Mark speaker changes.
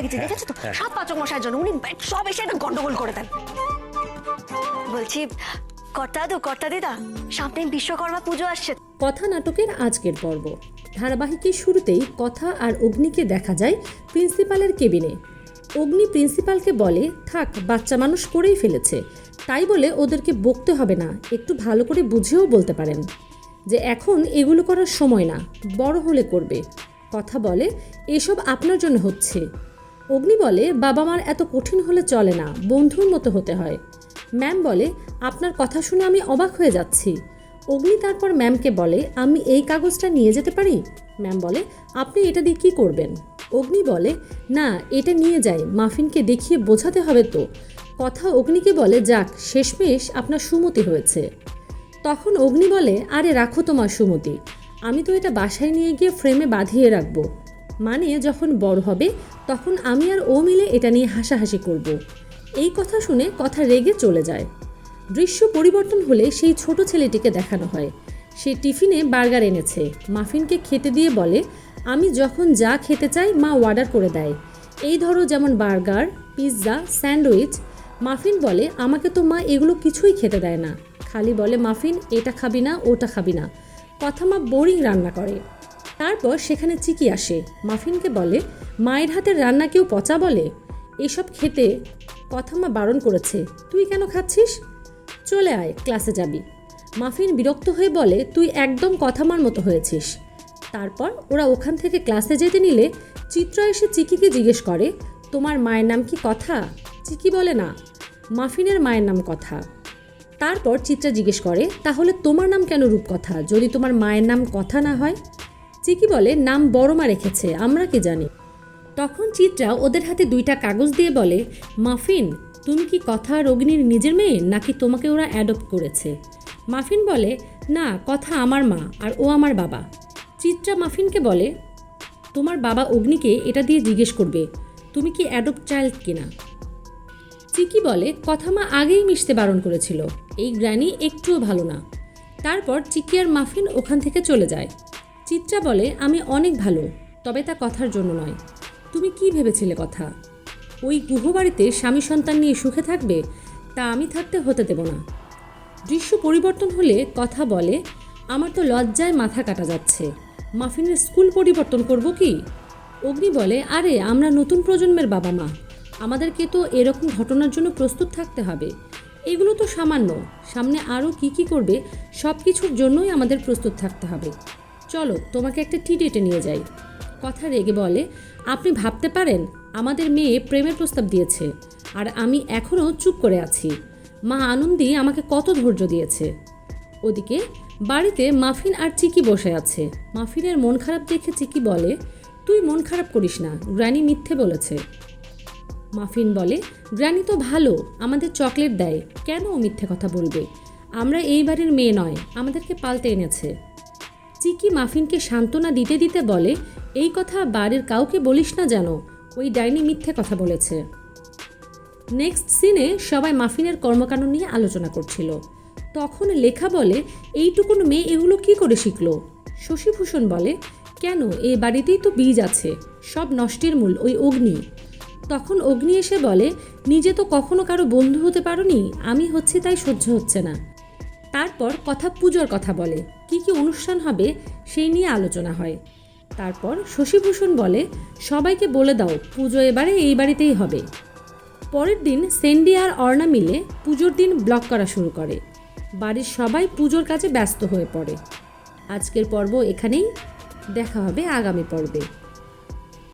Speaker 1: দেখেছো তো সাত পাঁচক মশাইয়ের জন্য উনি সব এসে একটা গন্ডগোল করে দেন। বলছি কর্তা দিদা, সামনে বিশ্বকর্মা পুজো আসছে।
Speaker 2: কথা নাটকের আজকের পর্ব ধারাবাহিকের শুরুতেই কথা আর অগ্নিকে দেখা যায় প্রিন্সিপালের কেবিনে। অগ্নি প্রিন্সিপালকে বলে, থাক, বাচ্চা মানুষ করেই ফেলেছে, তাই বলে ওদেরকে বকতে হবে না, একটু ভালো করে বুঝেও বলতে পারেন যে এখন এগুলো করার সময় না, বড় হলে করবে। কথা বলে, এসব আপনার জন্য হচ্ছে। অগ্নি বলে, বাবা মার এত কঠিন হলে চলে না, বন্ধুর মতো হতে হয়। ম্যাম বলে, আপনার কথা শুনে আমি অবাক হয়ে যাচ্ছি। অগ্নি তারপর ম্যামকে বলে, আমি এই কাগজটা নিয়ে যেতে পারি? ম্যাম বলে, আপনি এটা দিয়ে কী করবেন? অগ্নি বলে, না, এটা নিয়ে যাই, মাফিনকে দেখিয়ে বোঝাতে হবে তো। কথা অগ্নিকে বলে, যাক, শেষমেশ আপনার সুমতি হয়েছে। তখন অগ্নি বলে, আরে রাখো তোমার সুমতি, আমি তো এটা বাসায় নিয়ে গিয়ে ফ্রেমে বাঁধিয়ে রাখবো, মানে যখন বড় হবে তখন আমি আর ও মিলে এটা নিয়ে হাসাহাসি করব। এই কথা শুনে কথা রেগে চলে যায়। দৃশ্য পরিবর্তন হলে সেই ছোট ছেলেটিকে দেখানো হয়। সে টিফিনে বার্গার এনেছে, মাফিনকে খেতে দিয়ে বলে, আমি যখন যা খেতে চাই মা অর্ডার করে দেয়, এই ধরো যেমন বার্গার, পিৎজা, স্যান্ডউইচ। মাফিন বলে, আমাকে তো মা এগুলো কিছুই খেতে দেয় না, খালি বলে মাফিন এটা খাবি না, ওটা খাবি না। কথা মা বোরিং রান্না করে। তারপর সেখানে চিকি আসে, মাফিনকে বলে, মায়ের হাতের রান্না কেউ পচা বলে? এসব খেতে কথা মা বারণ করেছে, তুই কেন খাচ্ছিস? চলে আয়, ক্লাসে যাবি। মাফিন বিরক্ত হয়ে বলে, তুই একদম কথামার মতো হয়েছিস। তারপর ওরা ওখান থেকে ক্লাসে যেতে নিলে চিত্রা এসে চিকিকে জিজ্ঞেস করে, তোমার মায়ের নাম কি কথা? চিকি বলে, না, মাফিনের মায়ের নাম কথা। তারপর চিত্রা জিজ্ঞেস করে, তাহলে তোমার নাম কেন রূপকথা যদি তোমার মায়ের নাম কথা না হয়? চিকি বলে, নাম বড় মা রেখেছে, আমরা কি জানি। তখন চিত্রা ওদের হাতে 2টা কাগজ দিয়ে বলে, মাফিন, তুমি কি কথা আর অগ্নির নিজের মেয়ে, নাকি তোমাকে ওরা অ্যাডপ্ট করেছে? মাফিন বলে, না, কথা আমার মা আর ও আমার বাবা। চিত্রা মাফিনকে বলে, তোমার বাবা অগ্নিকে এটা দিয়ে জিজ্ঞেস করবে তুমি কি অ্যাডপ্ট চাইল্ড কিনা। চিকি বলে, কথা মা আগেই মিশতে বারণ করেছিল, এই গ্র্যানি একটুও ভালো না। তারপর চিকি আর মাফিন ওখান থেকে চলে যায়। চিত্রা বলে, আমি অনেক ভালো, তবে তা কথার জন্য নয়। তুমি কি ভেবেছিলে কথা? ওই গুহবাড়িতে স্বামী সন্তান নিয়ে সুখে থাকবে? তা আমি থাকতে হতে দেব না। দৃশ্য পরিবর্তন হলে কথা বলে, আমার তো লজ্জায় মাথা কাটা যাচ্ছে, মাফিনের স্কুল পরিবর্তন করব কি? অগ্নি বলে, আরে আমরা নতুন প্রজন্মের বাবা মা, আমাদেরকে তো এরকম ঘটনার জন্য প্রস্তুত থাকতে হবে। এগুলো তো সামান্য, সামনে আরও কি করবে সব কিছুর জন্যই আমাদের প্রস্তুত থাকতে হবে। চলো তোমাকে একটা টি ডেটে নিয়ে যাই। কথা রেগে বলে, আপনি ভাবতে পারেন আমাদের মেয়ে প্রেমের প্রস্তাব দিয়েছে আর আমি এখনও চুপ করে আছি। মা আনন্দী আমাকে কত ধৈর্য দিয়েছে। ওদিকে বাড়িতে মাফিন আর চিকি বসে আছে। মাফিনের মন খারাপ দেখে চিকি বলে, তুই মন খারাপ করিস না, গ্র্যানি মিথ্যে বলেছে। মাফিন বলে, গ্র্যানি তো ভালো, আমাদের চকলেট দেয়, কেন ও মিথ্যে কথা বলবে? আমরা এই বাড়ির মেয়ে নয়, আমাদেরকে পাল্টে এনেছে। চিকি মাফিনকে সান্ত্বনা দিতে দিতে বলে, এই কথা বাড়ির কাউকে বলিস না যেন, ওই ডাইনি মিথ্যে কথা বলেছে। নেক্সট সিনে সবাই মাফিনের কর্মকাণ্ড নিয়ে আলোচনা করছিল। তখন লেখা বলে, এইটুকুন মেয়ে এগুলো কি করে শিখলো? শশীভূষণ বলে, কেন, এই বাড়িতেই তো বীজ আছে, সব নষ্টের মূল ওই অগ্নি। তখন অগ্নি এসে বলে, নিজে তো কখনো কারো বন্ধু হতে পারোনি, আমি হচ্ছে তাই সহ্য হচ্ছে না। তারপর কথা পুজোর কথা বলে, কি অনুষ্ঠান হবে সেই নিয়ে আলোচনা হয়। তারপর শশীভূষণ বলে, সবাইকে বলে দাও পুজো এবারে এই বাড়িতেই হবে। পরের দিন সেন্ডি আর অর্ণা মিলে পুজোর দিন ব্লগ করা শুরু করে। বাড়ির সবাই পুজোর কাজে ব্যস্ত হয়ে পড়ে। আজকের পর্ব এখানেই, দেখা হবে আগামী পর্বে।